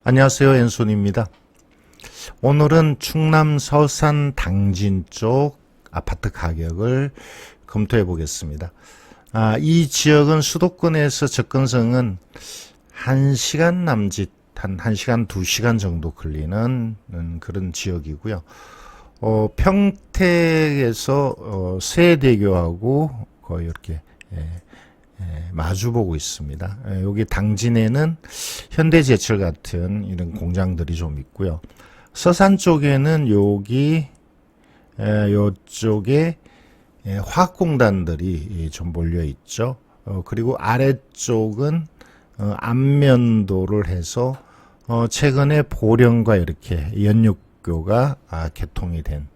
안녕하세요. 앤손입니다. 오늘은 충남 서산 당진 쪽 아파트 가격을 검토해 보겠습니다. 이 지역은 수도권에서 접근성은 1시간 남짓, 한 1시간, 2시간 정도 걸리는 그런 지역이고요. 평택에서 세대교하고 거의 이렇게 마주보고 있습니다. 여기 당진에는 현대제철 같은 이런 공장들이 좀 있고요. 서산 쪽에는 요쪽에 화학공단들이 좀 몰려 있죠. 그리고 아래쪽은 안면도를 해서 최근에 보령과 이렇게 연육교가 개통이 된,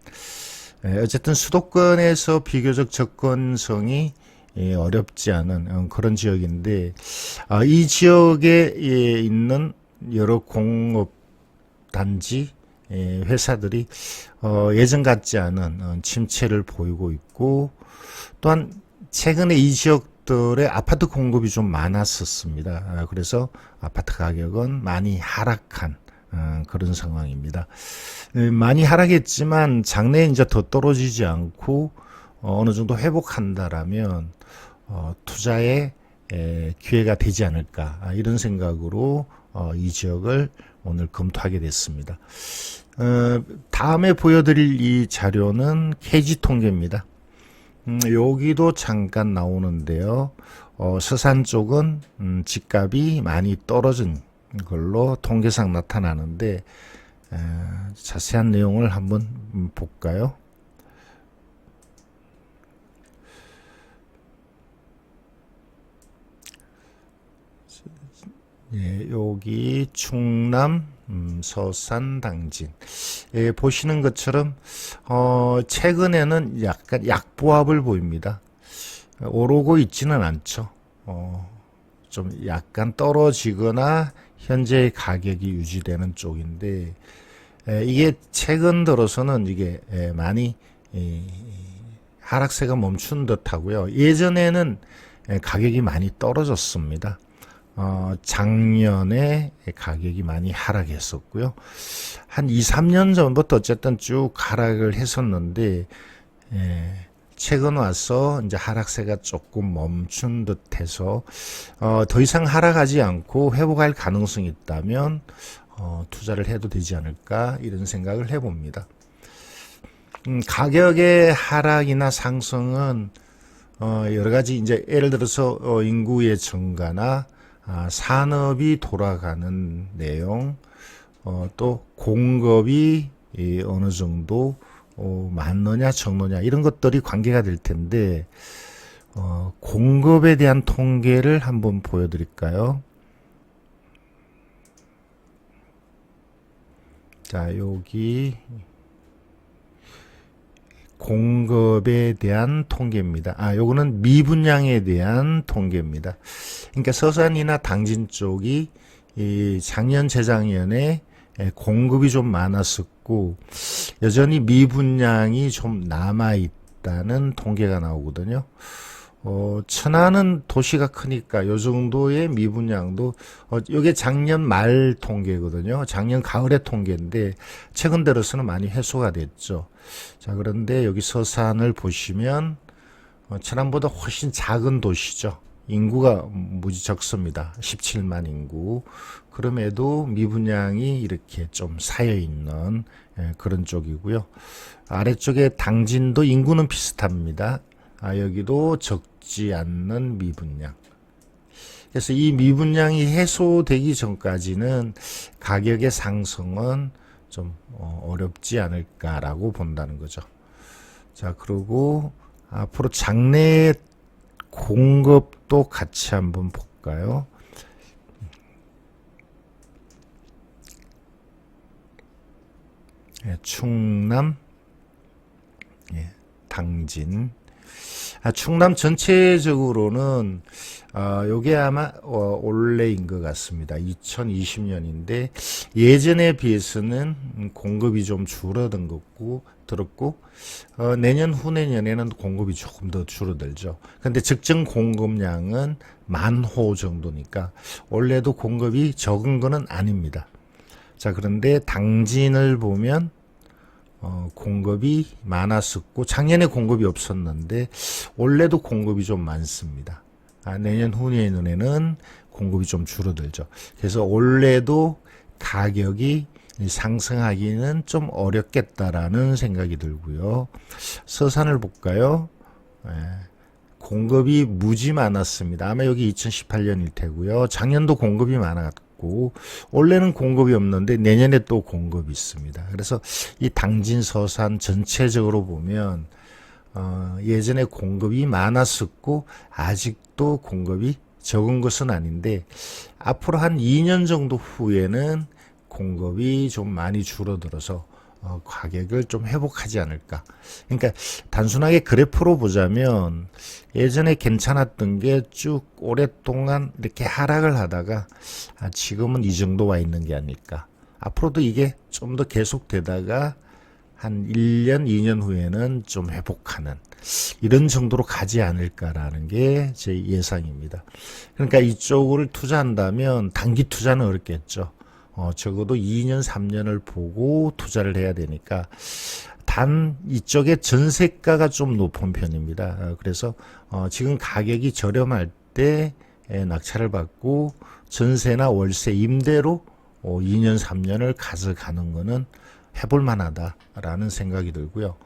어쨌든 수도권에서 비교적 접근성이 어렵지 않은 그런 지역인데, 이 지역에 있는 여러 공업단지 회사들이 예전 같지 않은 침체를 보이고 있고, 또한 최근에 이 지역들의 아파트 공급이 좀 많았었습니다. 그래서 아파트 가격은 많이 하락한 그런 상황입니다. 많이 하락했지만 장래에 이제 더 떨어지지 않고 어느 정도 회복한다라면 투자의 기회가 되지 않을까, 이런 생각으로 이 지역을 오늘 검토하게 됐습니다. 다음에 보여드릴 이 자료는 KG 통계입니다. 여기도 잠깐 나오는데요. 서산 쪽은 집값이 많이 떨어진 걸로 통계상 나타나는데, 자세한 내용을 한번 볼까요? 여기 충남 서산 당진, 보시는 것처럼 최근에는 약간 약보합을 보입니다. 오르고 있지는 않죠. 좀 약간 떨어지거나 현재 가격이 유지되는 쪽인데, 이게 최근 들어서는 이게 많이 하락세가 멈춘 듯하고요. 예전에는 가격이 많이 떨어졌습니다. 작년에 가격이 많이 하락했었고요. 한 2, 3년 전부터 어쨌든 쭉 하락을 했었는데, 최근 와서 이제 하락세가 조금 멈춘 듯해서 더 이상 하락하지 않고 회복할 가능성이 있다면 투자를 해도 되지 않을까, 이런 생각을 해봅니다. 가격의 하락이나 상승은 여러 가지, 이제 예를 들어서 인구의 증가나 산업이 돌아가는 내용, 또 공급이 어느 정도 많느냐 적느냐, 이런 것들이 관계가 될 텐데, 공급에 대한 통계를 한번 보여드릴까요? 자, 여기 공급에 대한 통계입니다. 요거는 미분양에 대한 통계입니다. 그러니까 서산이나 당진 쪽이 작년 재작년에 공급이 좀 많았었고, 여전히 미분양이 좀 남아있다는 통계가 나오거든요. 천안은 도시가 크니까 요 정도의 미분양도, 요게 작년 말 통계거든요. 작년 가을의 통계인데 최근 들어서는 많이 해소가 됐죠. 자, 그런데 여기 서산을 보시면 천안보다 훨씬 작은 도시죠. 인구가 무지 적습니다. 17만 인구. 그럼에도 미분양이 이렇게 좀 쌓여 있는 그런 쪽이고요. 아래쪽에 당진도 인구는 비슷합니다. 여기도 적지 않는 미분양. 그래서 이 미분양이 해소되기 전까지는 가격의 상승은 좀 어렵지 않을까라고 본다는 거죠. 자, 그리고 앞으로 장래 공급도 같이 한번 볼까요? 충남 당진. 충남 전체적으로는 요게 아마 올해인 것 같습니다. 2020년인데 예전에 비해서는 공급이 좀 줄어든 것고 들었고, 내년 후내년에는 공급이 조금 더 줄어들죠. 근데 적정 공급량은 10,000호 정도니까 올해도 공급이 적은 거는 아닙니다. 자, 그런데 당진을 보면 공급이 많았었고 작년에 공급이 없었는데 올해도 공급이 좀 많습니다. 내년 후년에는 공급이 좀 줄어들죠. 그래서 올해도 가격이 상승하기는 좀 어렵겠다라는 생각이 들고요. 서산을 볼까요? 공급이 무지 많았습니다. 아마 여기 2018년일 테고요. 작년도 공급이 많았고 올해는 공급이 없는데 내년에 또 공급이 있습니다. 그래서 이 당진 서산 전체적으로 보면 예전에 공급이 많았었고 아직도 공급이 적은 것은 아닌데 앞으로 한 2년 정도 후에는 공급이 좀 많이 줄어들어서 가격을 좀 회복하지 않을까. 그러니까 단순하게 그래프로 보자면 예전에 괜찮았던 게 쭉 오랫동안 이렇게 하락을 하다가 지금은 이 정도 와 있는 게 아닐까. 앞으로도 이게 좀 더 계속되다가 한 1년, 2년 후에는 좀 회복하는 이런 정도로 가지 않을까라는 게 제 예상입니다. 그러니까 이쪽을 투자한다면 단기 투자는 어렵겠죠. 적어도 2년, 3년을 보고 투자를 해야 되니까 단 이쪽에 전세가가 좀 높은 편입니다. 그래서 지금 가격이 저렴할 때 낙찰을 받고 전세나 월세 임대로 2년, 3년을 가져가는 거는 해볼 만하다라는 생각이 들고요.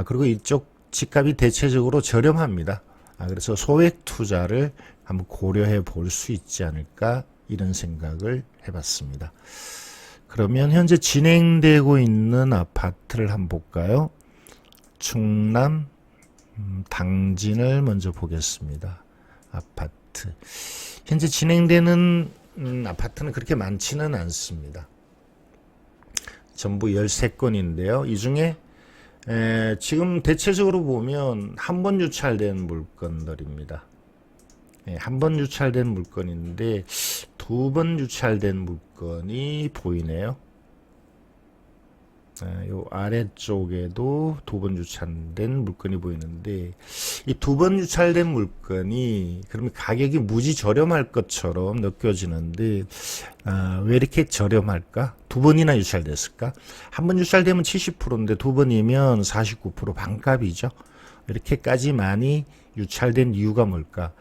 그리고 이쪽 집값이 대체적으로 저렴합니다. 그래서 소액 투자를 한번 고려해 볼 수 있지 않을까 이런 생각을 해봤습니다. 그러면 현재 진행되고 있는 아파트를 한번 볼까요? 충남 당진을 먼저 보겠습니다. 아파트 현재 진행되는 아파트는 그렇게 많지는 않습니다. 전부 13건인데요. 이 중에 지금 대체적으로 보면 한 번 유찰된 물건들입니다. 한 번 유찰된 물건인데 두 번 유찰된 물건이 보이네요. 요 아래쪽에도 두 번 유찰된 물건이 보이는데 이 두 번 유찰된 물건이 그러면 가격이 무지 저렴할 것처럼 느껴지는데 왜 이렇게 저렴할까? 두 번이나 유찰됐을까? 한 번 유찰되면 70%인데 두 번이면 49% 반값이죠. 이렇게까지 많이 유찰된 이유가 뭘까?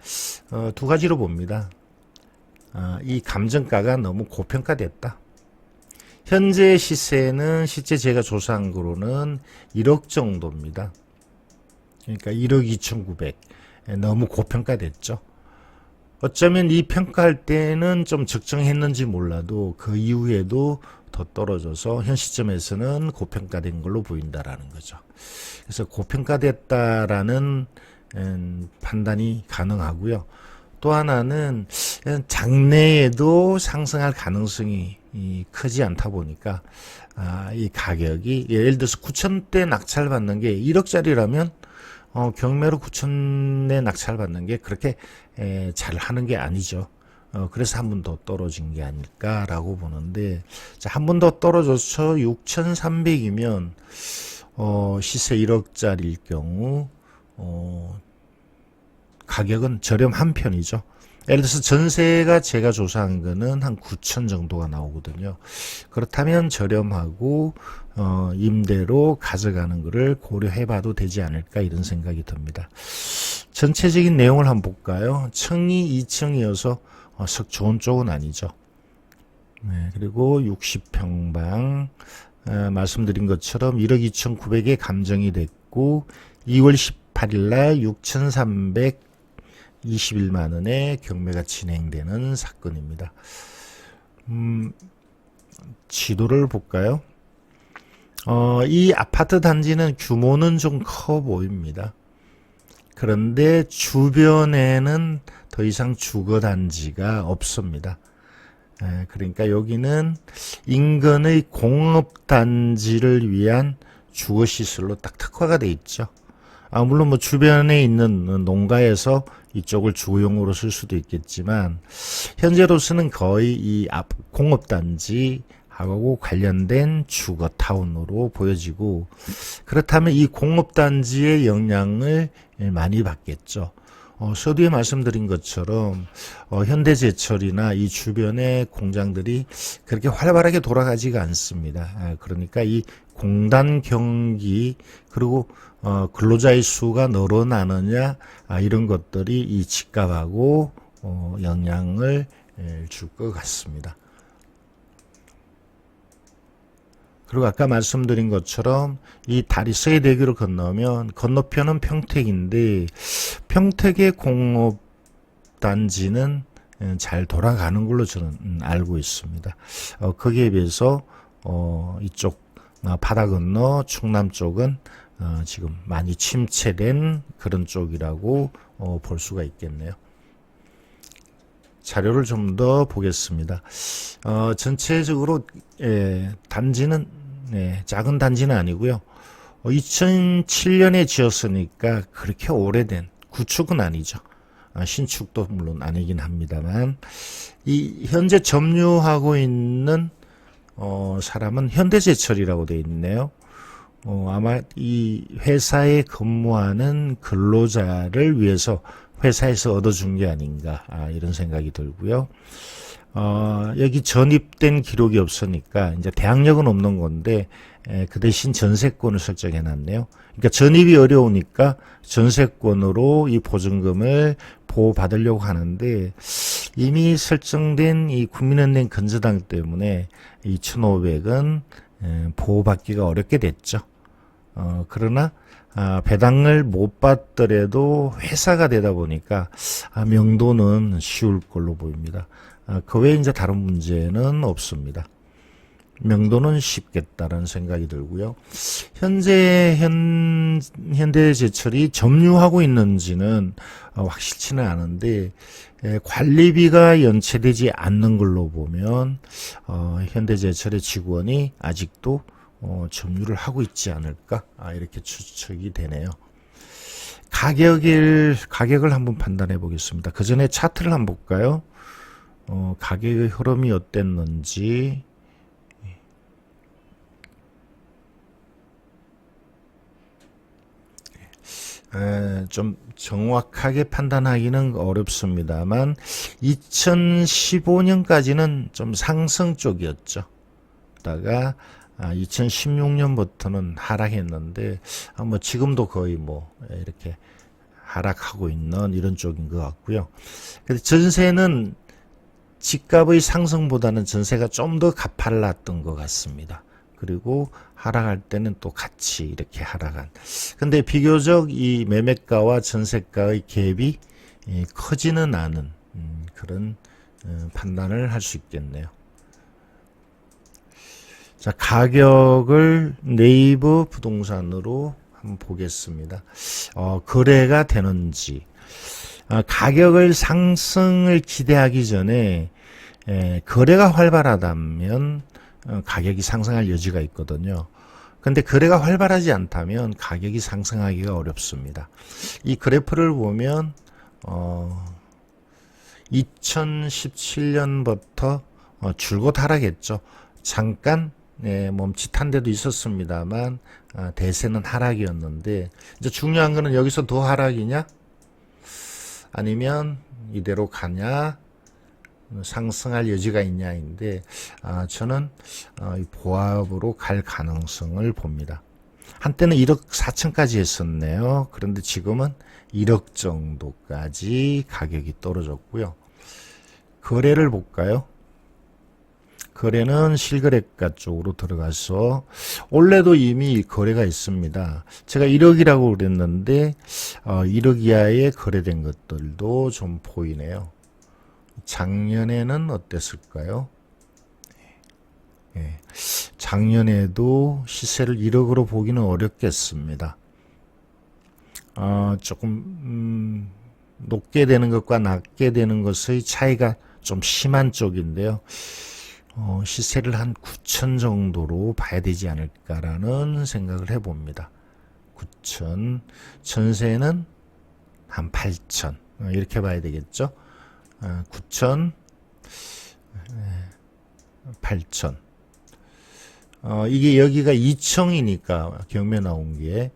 두 가지로 봅니다. 이 감정가가 너무 고평가됐다. 현재 시세는 실제 제가 조사한 거로는 1억 정도입니다. 그러니까 1억 2,900. 너무 고평가됐죠. 어쩌면 이 평가할 때는 좀 적정했는지 몰라도 그 이후에도 더 떨어져서 현 시점에서는 고평가된 걸로 보인다라는 거죠. 그래서 고평가됐다라는 판단이 가능하고요. 또 하나는 장래에도 상승할 가능성이 크지 않다 보니까 이 가격이 예를 들어서 9천대 낙찰받는 게 1억짜리라면 경매로 9천에 낙찰받는 게 그렇게 잘 하는 게 아니죠. 그래서 한 번 더 떨어진 게 아닐까라고 보는데 한 번 더 떨어져서 6,300이면 시세 1억짜리일 경우 가격은 저렴한 편이죠. 예를 들어서 전세가 제가 조사한 거는 한 9천 정도가 나오거든요. 그렇다면 저렴하고 임대로 가져가는 것을 고려해봐도 되지 않을까 이런 생각이 듭니다. 전체적인 내용을 한번 볼까요? 층이 2층이어서 썩 좋은 쪽은 아니죠. 네, 그리고 60평방 말씀드린 것처럼 1억 2,900에 감정이 됐고 2월 18일 날 6,321만 원의 경매가 진행되는 사건입니다. 지도를 볼까요? 이 아파트 단지는 규모는 좀 커 보입니다. 그런데 주변에는 더 이상 주거단지가 없습니다. 그러니까 여기는 인근의 공업단지를 위한 주거시설로 딱 특화가 돼 있죠. 물론 뭐 주변에 있는 농가에서 이쪽을 주거용으로 쓸 수도 있겠지만 현재로서는 거의 이 공업단지하고 관련된 주거타운으로 보여지고 그렇다면 이 공업단지의 영향을 많이 받겠죠. 서두에 말씀드린 것처럼 현대제철이나 이 주변의 공장들이 그렇게 활발하게 돌아가지가 않습니다. 그러니까 이 공단 경기 그리고 근로자의 수가 늘어나느냐 이런 것들이 이 집값하고 영향을 줄 것 같습니다. 그리고 아까 말씀드린 것처럼 이 다리 서해대교를 건너면 건너편은 평택인데 평택의 공업단지는 잘 돌아가는 걸로 저는 알고 있습니다. 거기에 비해서 이쪽 바다 건너 충남 쪽은 지금 많이 침체된 그런 쪽이라고 볼 수가 있겠네요. 자료를 좀 더 보겠습니다. 전체적으로 단지는 작은 단지는 아니고요. 2007년에 지었으니까 그렇게 오래된 구축은 아니죠. 신축도 물론 아니긴 합니다만 이 현재 점유하고 있는 사람은 현대제철이라고 되어 있네요. 아마 이 회사에 근무하는 근로자를 위해서 회사에서 얻어준 게 아닌가 이런 생각이 들고요. 여기 전입된 기록이 없으니까 이제 대항력은 없는 건데 그 대신 전세권을 설정해 놨네요. 그러니까 전입이 어려우니까 전세권으로 이 보증금을 보호받으려고 하는데 이미 설정된 이 국민은행 건저당 때문에 이 1,500은 보호받기가 어렵게 됐죠. 그러나 배당을 못 받더라도 회사가 되다 보니까 명도는 쉬울 걸로 보입니다. 그 외에 이제 다른 문제는 없습니다. 명도는 쉽겠다라는 생각이 들고요. 현재 현대제철이 점유하고 있는지는 확실치는 않은데 관리비가 연체되지 않는 걸로 보면 현대제철의 직원이 아직도 점유를 하고 있지 않을까 이렇게 추측이 되네요. 가격을 한번 판단해 보겠습니다. 그 전에 차트를 한번 볼까요? 가격의 흐름이 어땠는지. 좀 정확하게 판단하기는 어렵습니다만 2015년까지는 좀 상승 쪽이었죠. 그러다가 2016년부터는 하락했는데 뭐 지금도 거의 뭐 이렇게 하락하고 있는 이런 쪽인 것 같고요. 근데 전세는 집값의 상승보다는 전세가 좀 더 가팔랐던 것 같습니다. 그리고 하락할 때는 또 같이 이렇게 하락한. 근데 비교적 이 매매가와 전세가의 갭이 커지는 않은 그런 판단을 할 수 있겠네요. 자, 가격을 네이버 부동산으로 한번 보겠습니다. 거래가 되는지. 가격을 상승을 기대하기 전에 거래가 활발하다면 가격이 상승할 여지가 있거든요. 근데 거래가 활발하지 않다면 가격이 상승하기가 어렵습니다. 이 그래프를 보면 2017년부터 줄곧 하락했죠. 잠깐 멈칫한 데도 있었습니다만 대세는 하락이었는데 이제 중요한 거는 여기서 더 하락이냐 아니면 이대로 가냐 상승할 여지가 있냐인데 저는 보합으로 갈 가능성을 봅니다. 한때는 1억 4천까지 했었네요. 그런데 지금은 1억 정도까지 가격이 떨어졌고요. 거래를 볼까요? 거래는 실거래가 쪽으로 들어가서 원래도 이미 거래가 있습니다. 제가 1억이라고 그랬는데 1억 이하에 거래된 것들도 좀 보이네요. 작년에는 어땠을까요? 작년에도 시세를 1억으로 보기는 어렵겠습니다. 조금 높게 되는 것과 낮게 되는 것의 차이가 좀 심한 쪽인데요. 시세를 한 9천 정도로 봐야 되지 않을까라는 생각을 해봅니다. 9천, 전세는 한 8천 이렇게 봐야 되겠죠. 9천, 8천. 이게 여기가 2층이니까 경매 나온 게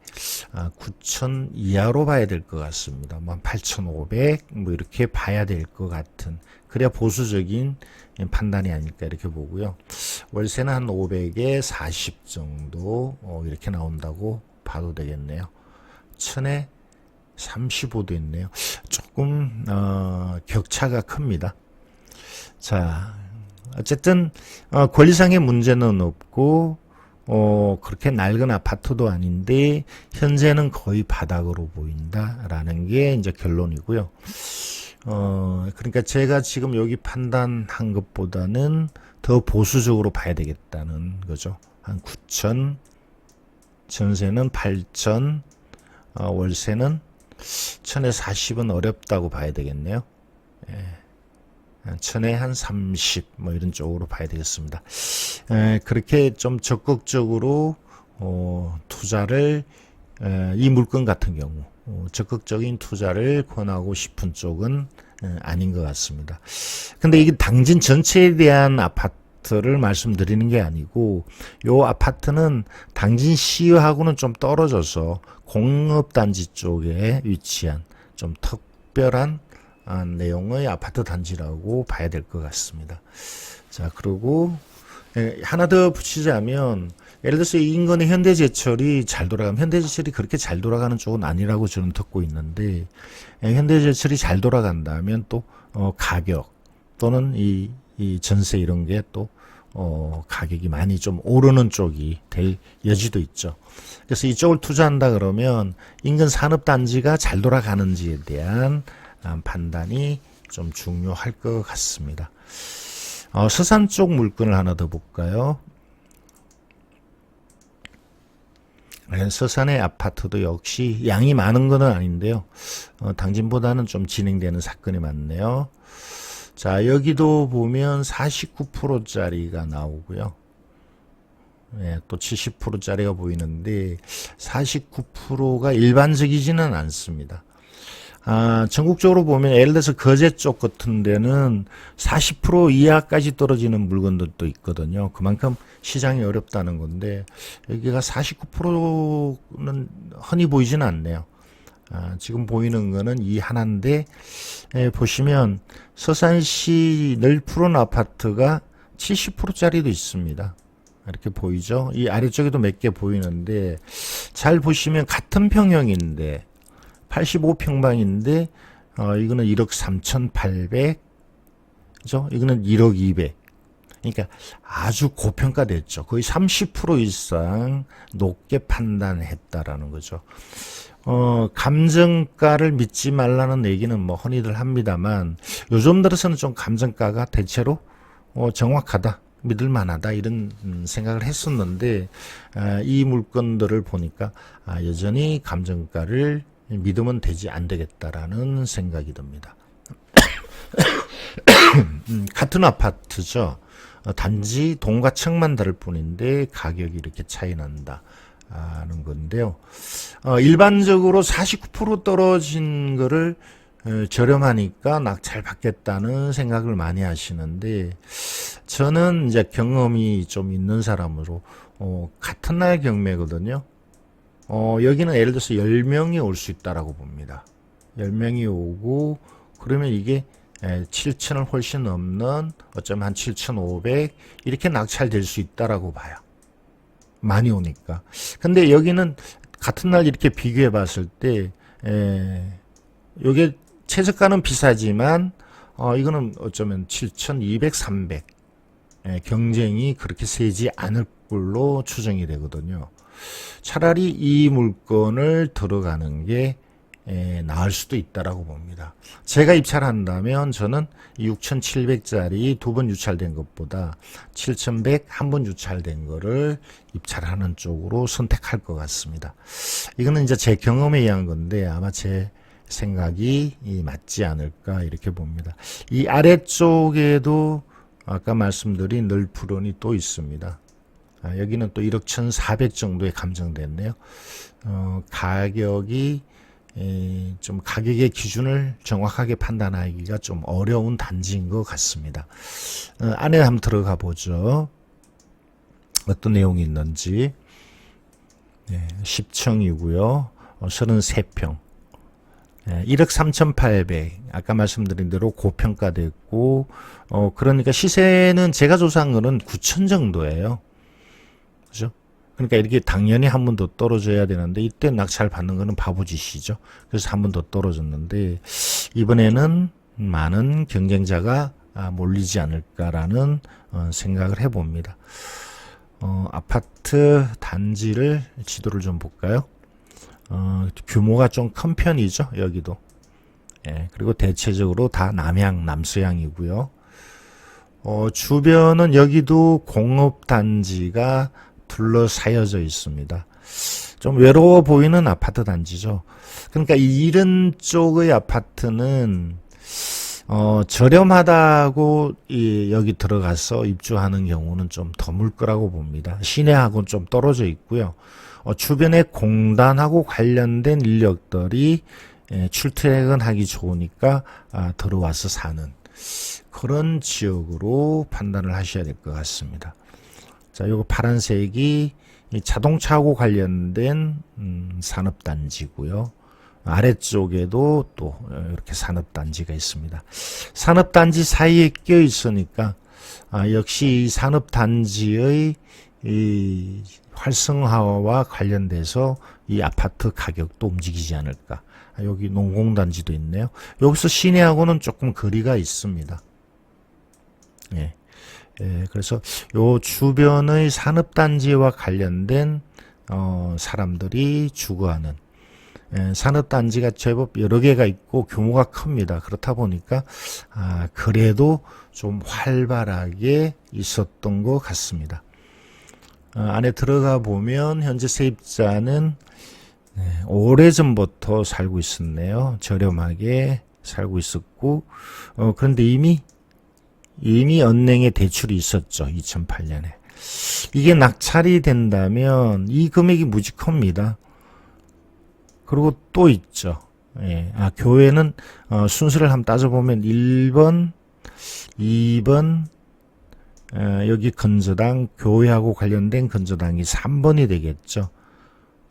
9천 이하로 봐야 될 것 같습니다. 뭐 8,500 뭐 이렇게 봐야 될 것 같은, 그래야 보수적인 판단이 아닐까 이렇게 보고요. 월세는 한 500에 40 정도 이렇게 나온다고 봐도 되겠네요. 천에 35도 있네요. 조금 격차가 큽니다. 자, 어쨌든 권리상의 문제는 없고 그렇게 낡은 아파트도 아닌데 현재는 거의 바닥으로 보인다라는 게 이제 결론이고요. 그러니까 제가 지금 여기 판단한 것보다는 더 보수적으로 봐야 되겠다는 거죠. 한 9천, 전세는 8천, 월세는 1000에 40은 어렵다고 봐야 되겠네요. 예. 1000에 한 30, 뭐 이런 쪽으로 봐야 되겠습니다. 그렇게 좀 적극적으로, 투자를, 이 물건 같은 경우, 적극적인 투자를 권하고 싶은 쪽은 아닌 것 같습니다. 근데 이게 당진 전체에 대한 아파트를 말씀드리는 게 아니고, 요 아파트는 당진시하고는 좀 떨어져서 공업단지 쪽에 위치한 좀 특별한 내용의 아파트 단지라고 봐야 될 것 같습니다. 자, 그리고 하나 더 붙이자면, 예를 들어서 이 인근의 현대제철이 잘 돌아가면, 현대제철이 그렇게 잘 돌아가는 쪽은 아니라고 저는 듣고 있는데, 현대제철이 잘 돌아간다면 또 가격 또는 이 전세 이런 게 또 가격이 많이 좀 오르는 쪽이 될 여지도 있죠. 그래서 이쪽을 투자한다 그러면 인근 산업단지가 잘 돌아가는지에 대한 판단이 좀 중요할 것 같습니다. 서산 쪽 물건을 하나 더 볼까요? 서산의 아파트도 역시 양이 많은 건 아닌데요. 당진보다는 좀 진행되는 사건이 많네요. 자, 여기도 보면 49%짜리가 나오고요. 네, 또 70%짜리가 보이는데 49%가 일반적이지는 않습니다. 전국적으로 보면 예를 들어서 거제 쪽 같은 데는 40% 이하까지 떨어지는 물건들도 있거든요. 그만큼 시장이 어렵다는 건데 여기가 49%는 흔히 보이지는 않네요. 지금 보이는 거는 이 하나인데 보시면 서산시 널푸른 아파트가 70%짜리도 있습니다. 이렇게 보이죠? 이 아래쪽에도 몇 개 보이는데 잘 보시면 같은 평형인데 85평방인데 이거는 1억 3,800, 그죠? 이거는 1억 200. 그러니까 아주 고평가됐죠. 거의 30% 이상 높게 판단했다라는 거죠. 감정가를 믿지 말라는 얘기는 뭐 흔히들 합니다만 요즘 들어서는 좀 감정가가 대체로 정확하다, 믿을만하다 이런 생각을 했었는데 이 물건들을 보니까 여전히 감정가를 믿으면 되지 안 되겠다라는 생각이 듭니다. 같은 아파트죠. 단지 동과 층만 다를 뿐인데 가격이 이렇게 차이 난다. 하는 건데요. 일반적으로 49% 떨어진 거를 저렴하니까 낙찰 받겠다는 생각을 많이 하시는데 저는 이제 경험이 좀 있는 사람으로 같은 날 경매거든요. 여기는 예를 들어서 10명이 올 수 있다라고 봅니다. 10명이 오고 그러면 이게 7천을 훨씬 넘는 어쩌면 한 7,500 이렇게 낙찰될 수 있다라고 봐요. 많이 오니까. 근데 여기는 같은 날 이렇게 비교해 봤을 때, 요게 최저가는 비싸지만, 이거는 어쩌면 7,200, 300. 경쟁이 그렇게 세지 않을 걸로 추정이 되거든요. 차라리 이 물건을 들어가는 게 나을 수도 있다라고 봅니다. 제가 입찰한다면 저는 6,700짜리 두 번 유찰된 것보다 7,100 한 번 유찰된 거를 입찰하는 쪽으로 선택할 것 같습니다. 이거는 이제 제 경험에 의한 건데 아마 제 생각이 맞지 않을까 이렇게 봅니다. 이 아래쪽에도 아까 말씀드린 널푸른이 또 있습니다. 여기는 또 1억 1,400 정도에 감정됐네요. 가격이 좀 가격의 기준을 정확하게 판단하기가 좀 어려운 단지인 것 같습니다. 안에 한번 들어가 보죠. 어떤 내용이 있는지. 10층이고요. 33평. 1억 3,800. 아까 말씀드린 대로 고평가됐고, 그러니까 시세는 제가 조사한 거는 9천 정도예요. 그죠? 그러니까 이렇게 당연히 한 번 더 떨어져야 되는데, 이때 낙찰 받는 거는 바보짓이죠. 그래서 한 번 더 떨어졌는데, 이번에는 많은 경쟁자가 몰리지 않을까라는 생각을 해봅니다. 아파트 단지를 지도를 좀 볼까요? 규모가 좀 큰 편이죠, 여기도. 예, 그리고 대체적으로 다 남향, 남서향이고요. 주변은 여기도 공업단지가 둘러싸여져 있습니다. 좀 외로워 보이는 아파트 단지죠. 그러니까 이런 쪽의 아파트는 저렴하다고 여기 들어가서 입주하는 경우는 좀 드물 거라고 봅니다. 시내하고는 좀 떨어져 있고요. 주변에 공단하고 관련된 인력들이 출퇴근하기 좋으니까 들어와서 사는 그런 지역으로 판단을 하셔야 될 것 같습니다. 자, 요거 파란색이 자동차하고 관련된 산업단지고요. 아래쪽에도 또 이렇게 산업단지가 있습니다. 산업단지 사이에 껴 있으니까 역시 이 산업단지의 이 활성화와 관련돼서 이 아파트 가격도 움직이지 않을까. 여기 농공단지도 있네요. 여기서 시내하고는 조금 거리가 있습니다. 예. 그래서 요 주변의 산업단지와 관련된 사람들이 주거하는 산업단지가 제법 여러 개가 있고 규모가 큽니다. 그렇다 보니까 그래도 좀 활발하게 있었던 것 같습니다. 안에 들어가 보면 현재 세입자는 오래전부터 살고 있었네요. 저렴하게 살고 있었고 그런데 이미 은행에 대출이 있었죠. 2008년에. 이게 낙찰이 된다면 이 금액이 무지 큽니다. 그리고 또 있죠. 예. 교회는 순서를 한번 따져보면 1번, 2번, 여기 건조당, 교회하고 관련된 건조당이 3번이 되겠죠.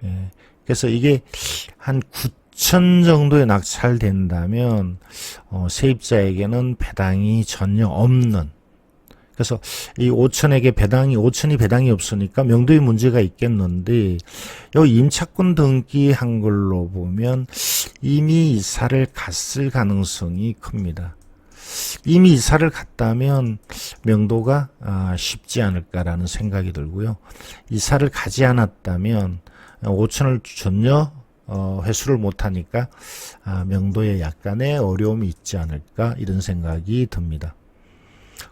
예. 그래서 이게 한 9천 정도에 낙찰된다면 세입자에게는 배당이 전혀 없는. 그래서 이 5천이 배당이 없으니까 명도의 문제가 있겠는데 여기 임차권 등기한 걸로 보면 이미 이사를 갔을 가능성이 큽니다. 이미 이사를 갔다면 명도가 쉽지 않을까라는 생각이 들고요. 이사를 가지 않았다면 5천을 전혀 회수를 못하니까 명도에 약간의 어려움이 있지 않을까 이런 생각이 듭니다.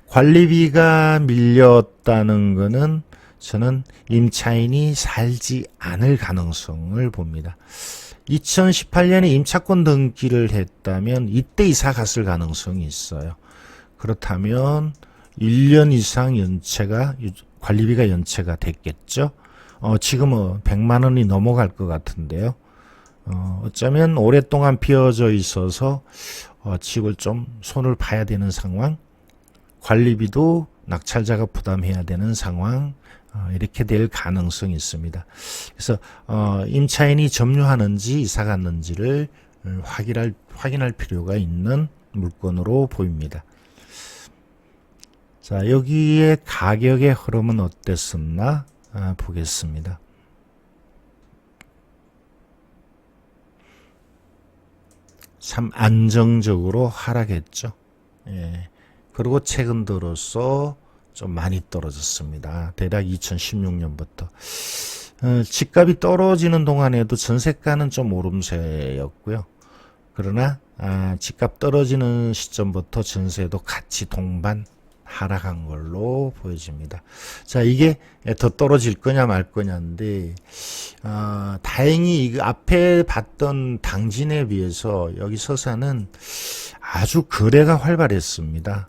관리비가 밀렸다는 것은 저는 임차인이 살지 않을 가능성을 봅니다. 2018년에 임차권 등기를 했다면 이때 이사 갔을 가능성이 있어요. 그렇다면 1년 이상 관리비가 연체가 됐겠죠. 지금은 100만 원이 넘어갈 것 같은데요. 어쩌면 오랫동안 비어져 있어서 집을 좀 손을 봐야 되는 상황, 관리비도 낙찰자가 부담해야 되는 상황, 이렇게 될 가능성이 있습니다. 그래서 임차인이 점유하는지 이사 갔는지를 확인할 필요가 있는 물건으로 보입니다. 자, 여기에 가격의 흐름은 어땠었나 보겠습니다. 참 안정적으로 하락했죠. 예. 그리고 최근 들어서 좀 많이 떨어졌습니다. 대략 2016년부터. 집값이 떨어지는 동안에도 전세가는 좀 오름세였고요. 그러나 집값 떨어지는 시점부터 전세도 같이 동반 하락한 걸로 보여집니다. 자, 이게 더 떨어질 거냐 말 거냐인데 다행히 이 앞에 봤던 당진에 비해서 여기 서산은 아주 거래가 활발했습니다.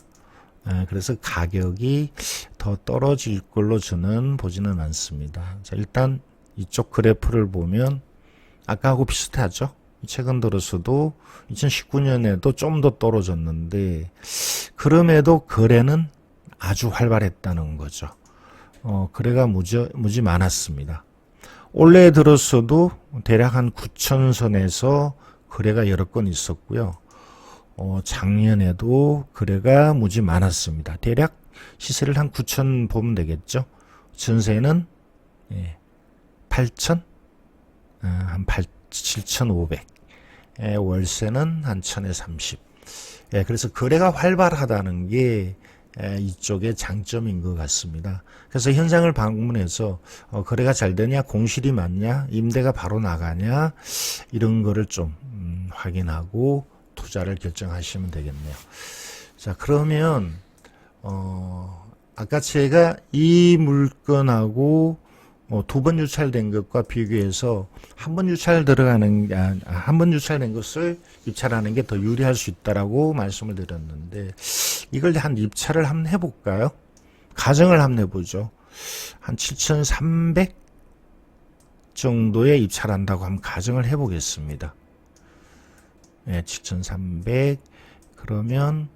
그래서 가격이 더 떨어질 걸로 저는 보지는 않습니다. 자, 일단 이쪽 그래프를 보면 아까하고 비슷하죠. 최근 들어서도 2019년에도 좀 더 떨어졌는데 그럼에도 거래는 아주 활발했다는 거죠. 거래가 무지 많았습니다. 올해 들어서도 대략 한 9천 선에서 거래가 여러 건 있었고요. 작년에도 거래가 무지 많았습니다. 대략 시세를 한 9천 보면 되겠죠. 전세는 8천, 한 7,500, 월세는 한 1,000에 30. 그래서 거래가 활발하다는 게 이쪽의 장점인 것 같습니다. 그래서 현장을 방문해서 거래가 잘 되냐, 공실이 많냐, 임대가 바로 나가냐, 이런 거를 좀 확인하고 투자를 결정하시면 되겠네요. 자, 그러면 아까 제가 이 물건하고 두 번 유찰된 것과 비교해서 한 번 유찰된 것을 입찰하는 게 더 유리할 수 있다라고 말씀을 드렸는데, 이걸 한 입찰을 한번 해볼까요? 가정을 한번 해보죠. 한 7,300 정도에 입찰한다고 한번 가정을 해보겠습니다. 7,300. 그러면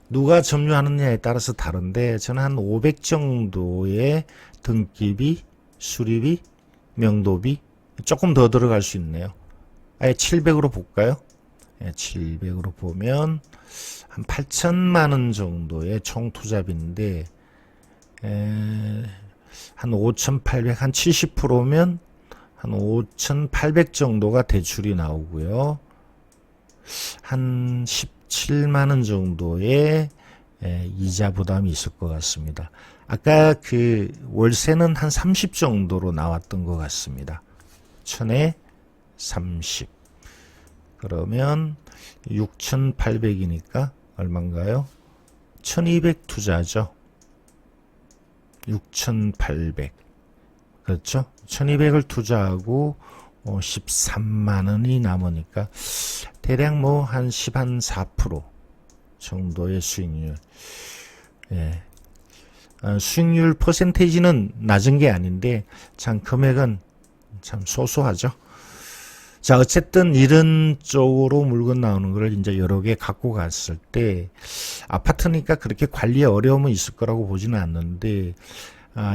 누가 점유하느냐에 따라서 다른데, 저는 한 500 정도의 등기비, 수리비, 명도비 조금 더 들어갈 수 있네요. 아예 700으로 볼까요? 700으로 보면 한 8천만 원 정도의 총 투자비인데, 한 5,800, 한 70%면 한 5,800 정도가 대출이 나오고요. 한 17만 원 정도의 이자 부담이 있을 것 같습니다. 아까 그 월세는 한 30 정도로 나왔던 것 같습니다. 1,000에 30. 그러면 6,800이니까 얼마인가요? 1,200 투자죠. 6,800. 그렇죠? 1,200을 투자하고 13만 원이 남으니까 대략 뭐 한 4% 정도의 수익률. 수익률 퍼센테이지는 낮은 게 아닌데 참 금액은 참 소소하죠. 자, 어쨌든 이런 쪽으로 물건 나오는 걸 이제 여러 개 갖고 갔을 때, 아파트니까 그렇게 관리에 어려움은 있을 거라고 보지는 않는데,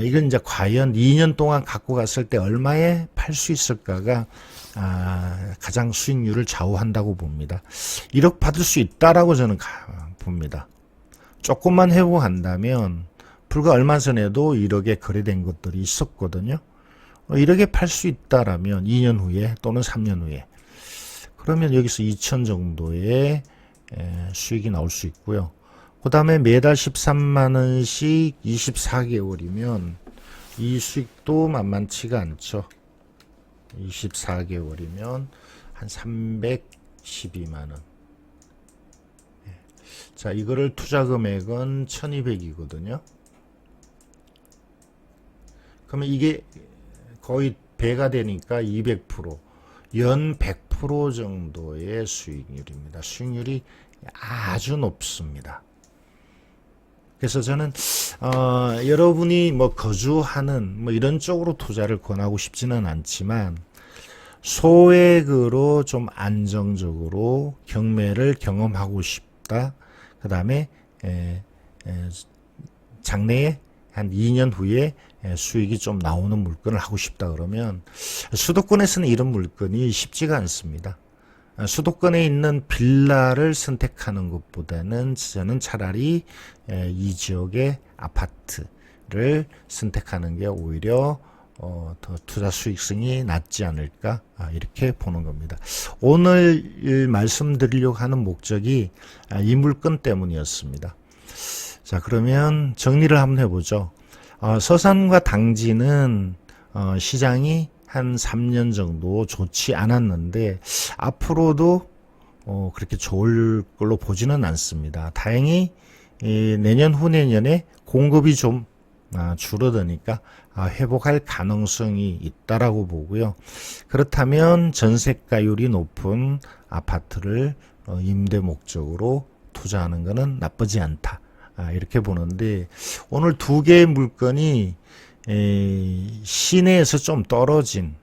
이건 이제 과연 2년 동안 갖고 갔을 때 얼마에 팔 수 있을까가 가장 수익률을 좌우한다고 봅니다. 1억 받을 수 있다라고 저는 봅니다. 조금만 회복한다면 불과 얼마 전에도 1억에 거래된 것들이 있었거든요. 1억에 팔 수 있다라면 2년 후에 또는 3년 후에, 그러면 여기서 2천 정도의 수익이 나올 수 있고요. 그 다음에 매달 13만 원씩 24개월이면 이 수익도 만만치가 않죠. 24개월이면 한 312만 원. 자, 이거를 투자 금액은 1,200이거든요. 그러면 이게 거의 배가 되니까 200%, 연 100% 정도의 수익률입니다. 수익률이 아주 높습니다. 그래서 저는 여러분이 뭐 거주하는 뭐 이런 쪽으로 투자를 권하고 싶지는 않지만, 소액으로 좀 안정적으로 경매를 경험하고 싶다. 그 다음에 장래에 한 2년 후에 수익이 좀 나오는 물건을 하고 싶다 그러면, 수도권에서는 이런 물건이 쉽지가 않습니다. 수도권에 있는 빌라를 선택하는 것보다는 저는 차라리 이 지역의 아파트를 선택하는 게 오히려 더 투자 수익성이 낮지 않을까, 이렇게 보는 겁니다. 오늘 말씀드리려고 하는 목적이 이 물건 때문이었습니다. 자, 그러면 정리를 한번 해보죠. 서산과 당지는 시장이 한 3년 정도 좋지 않았는데 앞으로도 그렇게 좋을 걸로 보지는 않습니다. 다행히 내년 후내년에 공급이 좀 줄어드니까 회복할 가능성이 있다라고 보고요. 그렇다면 전세가율이 높은 아파트를 임대 목적으로 투자하는 것은 나쁘지 않다, 이렇게 보는데, 오늘 두 개의 물건이 시내에서 좀 떨어진,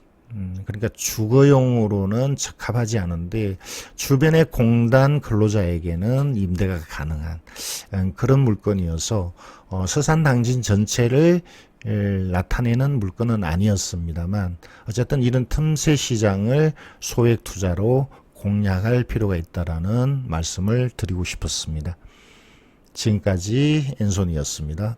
그러니까 주거용으로는 적합하지 않은데 주변의 공단 근로자에게는 임대가 가능한 그런 물건이어서 서산 당진 전체를 나타내는 물건은 아니었습니다만 어쨌든 이런 틈새 시장을 소액 투자로 공략할 필요가 있다라는 말씀을 드리고 싶었습니다. 지금까지 앤손이었습니다.